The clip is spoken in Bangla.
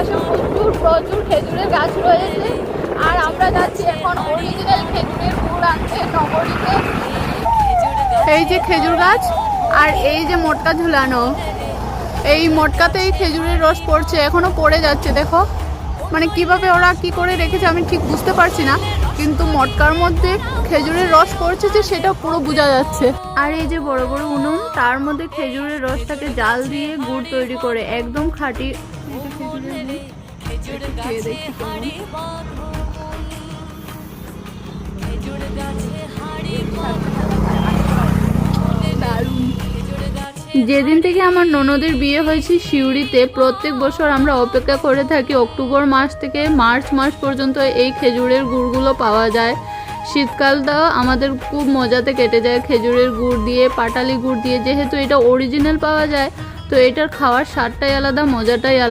চারপাশে প্রচুর প্রচুর খেজুরের গাছ রয়েছে। আর আমরা যাচ্ছি এখন অরিজিনাল খেজুরের গুড় আনতে নগরীতে। এই যে খেজুর গাছ আর এই যে মোটকা ঝুলানো, এই মোটকাতেই খেজুরের রস পড়ছে, এখনো পড়ে যাচ্ছে। দেখো মানে কিভাবে ওরা কি করে রেখেছে আমি ঠিক বুঝতে পারছি না, কিন্তু মটকার মধ্যে খেজুরের রস পড়ছে যে সেটা পুরো বোঝা যাচ্ছে। আর এই যে বড় বড় উনুন, তার মধ্যে খেজুরের রসটাকে জাল দিয়ে গুড় তৈরি করে, একদম খাঁটি। যেদিন থেকে আমার ননদের বিয়ে হয়েছে সিউড়িতে, প্রত্যেক বছর আমরা অপেক্ষা করে থাকি অক্টোবর মাস থেকে মার্চ মাস পর্যন্ত এই খেজুরের গুড়গুলো পাওয়া যায়। শীতকালটা আমাদের খুব মজাতে কেটে যায় খেজুরের গুড় দিয়ে, পাটালি গুড় দিয়ে। যেহেতু এটা অরিজিনাল পাওয়া যায়, তো এটার খাওয়ার স্বাদটাই আলাদা, মজাটাই আলাদা।